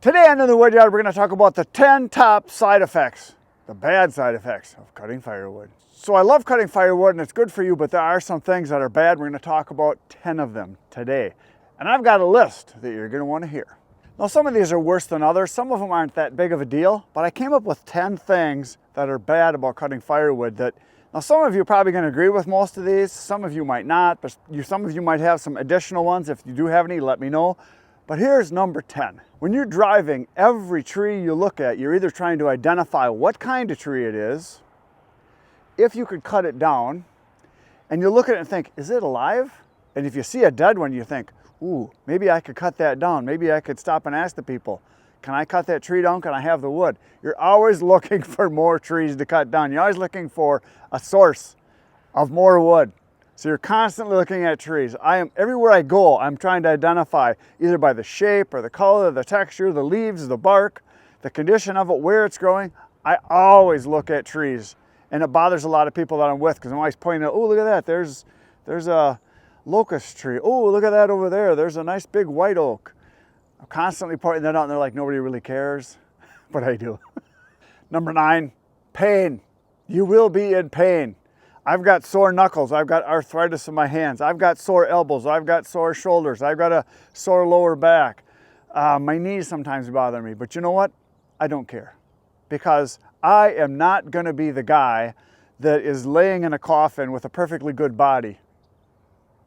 Today on In the Woodyard, we're going to talk about the 10 top side effects, the bad side effects of cutting firewood. So I love cutting firewood and it's good for you, but there are some things that are bad. We're going to talk about 10 of them today. And I've got a list that you're going to want to hear. Now some of these are worse than others. Some of them aren't that big of a deal, but I came up with 10 things that are bad about cutting firewood that, now some of you are probably going to agree with most of these. Some of you might not, but some of you might have some additional ones. If you do have any, let me know. But here's number 10. When you're driving, every tree you look at, you're either trying to identify what kind of tree it is, if you could cut it down, and you look at it and think, is it alive? And if you see a dead one, you think, ooh, maybe I could cut that down. Maybe I could stop and ask the people, can I cut that tree down? Can I have the wood? You're always looking for more trees to cut down. You're always looking for a source of more wood. So you're constantly looking at trees. Everywhere I go, I'm trying to identify either by the shape or the color, the texture, the leaves, the bark, the condition of it, where it's growing. I always look at trees, and it bothers a lot of people that I'm with because I'm always pointing out, oh, look at that, there's a locust tree. Oh, look at that over there, there's a nice big white oak. I'm constantly pointing that out and they're like, nobody really cares, but I do. Number 9, pain. You will be in pain. I've got sore knuckles, I've got arthritis in my hands, I've got sore elbows, I've got sore shoulders, I've got a sore lower back. My knees sometimes bother me, but you know what? I don't care, because I am not gonna be the guy that is laying in a coffin with a perfectly good body.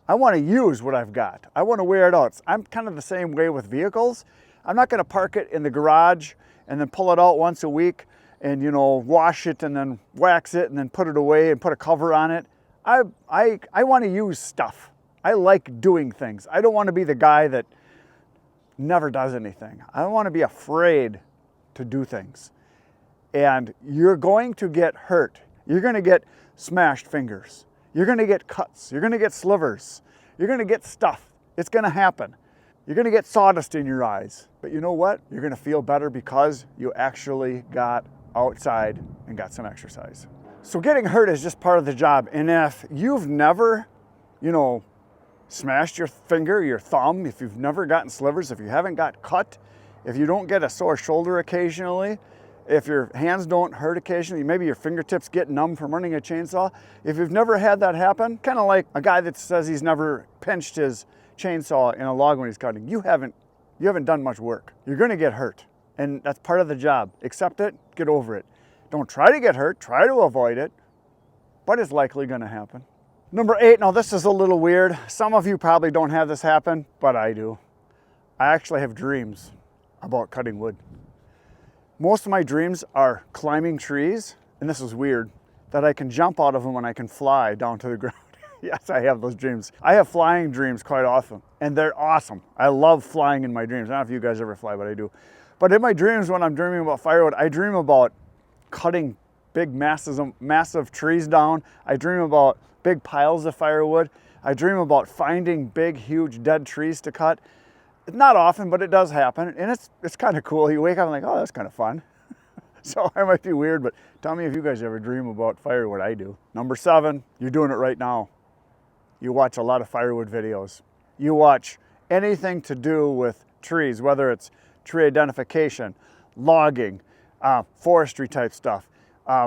I wanna use what I've got. I wanna wear it out. I'm kind of the same way with vehicles. I'm not gonna park it in the garage and then pull it out once a week and, you know, wash it and then wax it and then put it away and put a cover on it. I want to use stuff. I like doing things. I don't want to be the guy that never does anything. I don't want to be afraid to do things. And you're going to get hurt. You're going to get smashed fingers. You're going to get cuts. You're going to get slivers. You're going to get stuff. It's going to happen. You're going to get sawdust in your eyes. But you know what? You're going to feel better because you actually got outside and got some exercise. So getting hurt is just part of the job. And if you've never, smashed your finger, your thumb, if you've never gotten slivers, if you haven't got cut, if you don't get a sore shoulder occasionally, if your hands don't hurt occasionally, maybe your fingertips get numb from running a chainsaw, if you've never had that happen, kind of like a guy that says he's never pinched his chainsaw in a log when he's cutting, you haven't done much work. You're gonna get hurt. And that's part of the job. Accept it, get over it. Don't try to get hurt, try to avoid it, but it's likely gonna happen. Number 8, now this is a little weird. Some of you probably don't have this happen, but I do. I actually have dreams about cutting wood. Most of my dreams are climbing trees, and this is weird, that I can jump out of them and I can fly down to the ground. Yes, I have those dreams. I have flying dreams quite often, and they're awesome. I love flying in my dreams. I don't know if you guys ever fly, but I do. But in my dreams, when I'm dreaming about firewood, I dream about cutting big massive trees down. I dream about big piles of firewood. I dream about finding big, huge, dead trees to cut. It's not often, but it does happen, and it's kind of cool. You wake up and like, oh, that's kind of fun. So I might be weird, but tell me if you guys ever dream about firewood. I do. Number 7, you're doing it right now. You watch a lot of firewood videos. You watch anything to do with trees, whether it's tree identification, logging, forestry type stuff,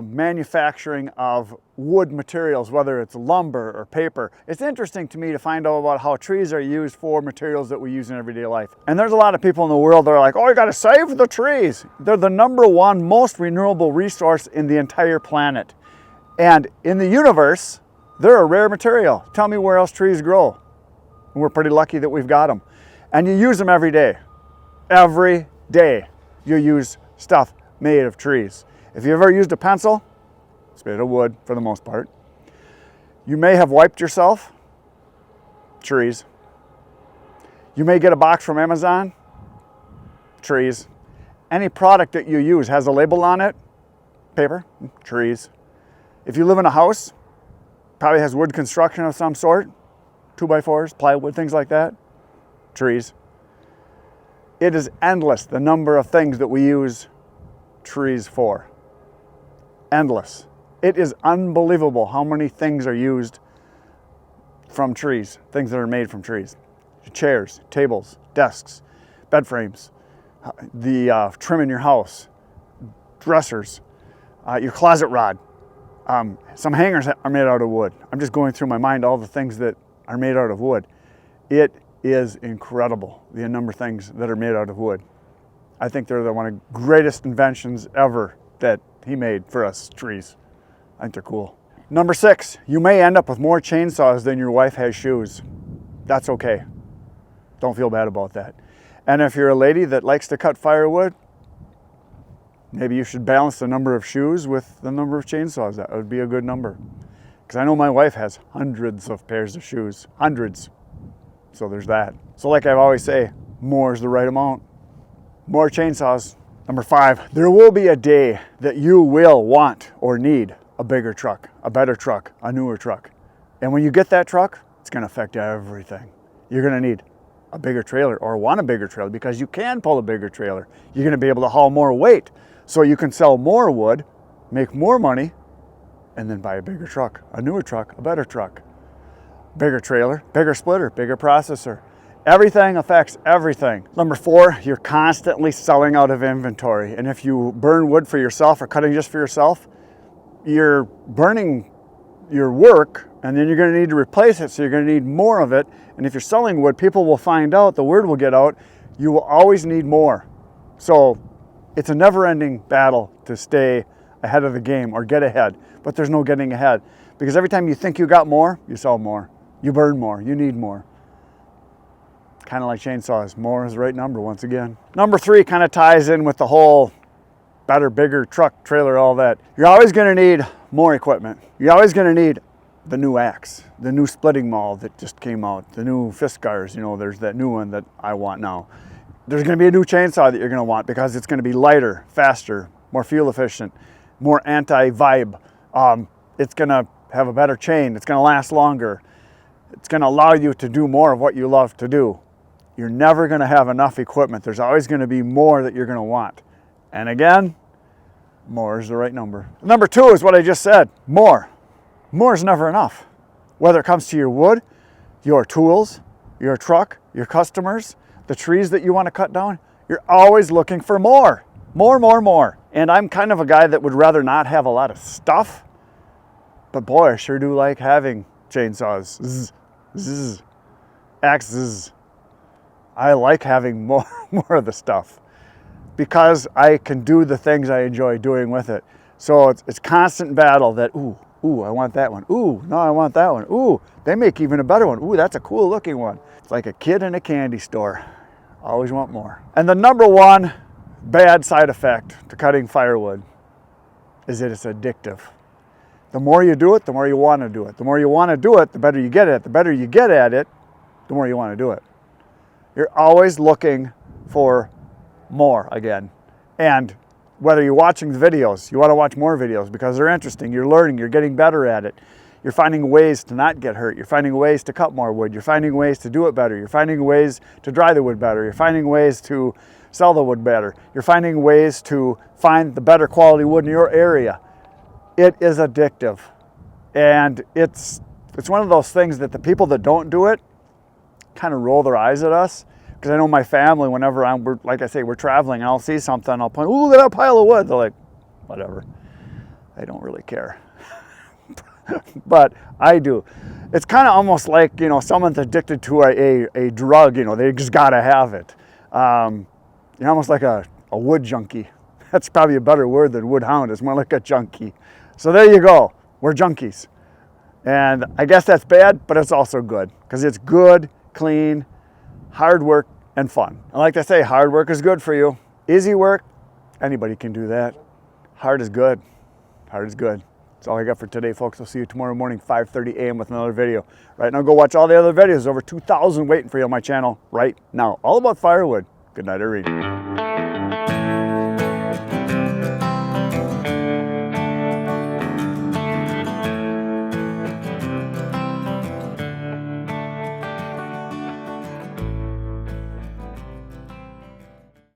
manufacturing of wood materials, whether it's lumber or paper. It's interesting to me to find out about how trees are used for materials that we use in everyday life. And there's a lot of people in the world that are like, oh, you gotta save the trees. They're the #1 most renewable resource in the entire planet. And in the universe, they're a rare material. Tell me where else trees grow. And we're pretty lucky that we've got them. And you use them every day. Every day you use stuff made of trees. If you ever used a pencil, it's made of wood for the most part. You may have wiped yourself, trees. You may get a box from Amazon, trees. Any product that you use has a label on it, paper, trees. If you live in a house, probably has wood construction of some sort, 2x4s, plywood, things like that, trees. It is endless, the number of things that we use trees for. Endless. It is unbelievable how many things are used from trees, things that are made from trees. Chairs, tables, desks, bed frames, the trim in your house, dressers, your closet rod. Some hangers are made out of wood. I'm just going through my mind all the things that are made out of wood. It is incredible, the number of things that are made out of wood. I think they're one of the greatest inventions ever that he made for us trees. I think they're cool. Number 6, you may end up with more chainsaws than your wife has shoes. That's okay. Don't feel bad about that. And if you're a lady that likes to cut firewood, maybe you should balance the number of shoes with the number of chainsaws. That would be a good number. Because I know my wife has hundreds of pairs of shoes. Hundreds. So there's that. So like I always say, more is the right amount. More chainsaws. Number 5, there will be a day that you will want or need a bigger truck, a better truck, a newer truck. And when you get that truck, it's going to affect everything. You're going to need a bigger trailer or want a bigger trailer because you can pull a bigger trailer. You're going to be able to haul more weight so you can sell more wood, make more money, and then buy a bigger truck, a newer truck, a better truck. Bigger trailer, bigger splitter, bigger processor. Everything affects everything. Number 4, you're constantly selling out of inventory. And if you burn wood for yourself or cutting just for yourself, you're burning your work and then you're going to need to replace it. So you're going to need more of it. And if you're selling wood, people will find out, the word will get out, you will always need more. So it's a never-ending battle to stay ahead of the game or get ahead. But there's no getting ahead because every time you think you got more, you sell more. You burn more, you need more. Kind of like chainsaws, more is the right number once again. Number 3 kind of ties in with the whole better, bigger truck, trailer, all that. You're always going to need more equipment. You're always going to need the new axe, the new splitting maul that just came out, the new Fiskars, you know, there's that new one that I want now. There's going to be a new chainsaw that you're going to want because it's going to be lighter, faster, more fuel efficient, more anti-vibe. It's going to have a better chain. It's going to last longer. It's going to allow you to do more of what you love to do. You're never going to have enough equipment. There's always going to be more that you're going to want. And again, more is the right number. Number 2 is what I just said, more. More is never enough. Whether it comes to your wood, your tools, your truck, your customers, the trees that you want to cut down, you're always looking for more. More, more, more. And I'm kind of a guy that would rather not have a lot of stuff, but boy, I sure do like having chainsaws, zzz, zzz, axes. I like having more of the stuff because I can do the things I enjoy doing with it. So it's constant battle that, ooh, I want that one. Ooh, no, I want that one. Ooh, they make even a better one. Ooh, that's a cool looking one. It's like a kid in a candy store. Always want more. And the number 1 bad side effect to cutting firewood is that it's addictive. The more you do it, the more you want to do it. The more you want to do it, the better you get at it. The better you get at it, the more you want to do it. You're always looking for more again. And whether you're watching the videos, you want to watch more videos because they're interesting, you're learning, you're getting better at it. You're finding ways to not get hurt. You're finding ways to cut more wood. You're finding ways to do it better. You're finding ways to dry the wood better. You're finding ways to sell the wood better. You're finding ways to find the better quality wood in your area. It is addictive. And it's one of those things that the people that don't do it kind of roll their eyes at us. Because I know my family, whenever like I say, we're traveling and I'll see something, I'll point, ooh, look at that pile of wood. They're like, whatever. They don't really care. But I do. It's kind of almost like, you know, someone's addicted to a drug, you know, they just got to have it. You're almost like a wood junkie. That's probably a better word than wood hound. It's more like a junkie. So there you go. We're junkies. And I guess that's bad, but it's also good because it's good, clean, hard work, and fun. And like I say, hard work is good for you. Easy work, anybody can do that. Hard is good. Hard is good. That's all I got for today, folks. I'll see you tomorrow morning, 5:30 a.m. with another video. Right now, go watch all the other videos. Over 2,000 waiting for you on my channel right now. All about firewood. Good night, everybody.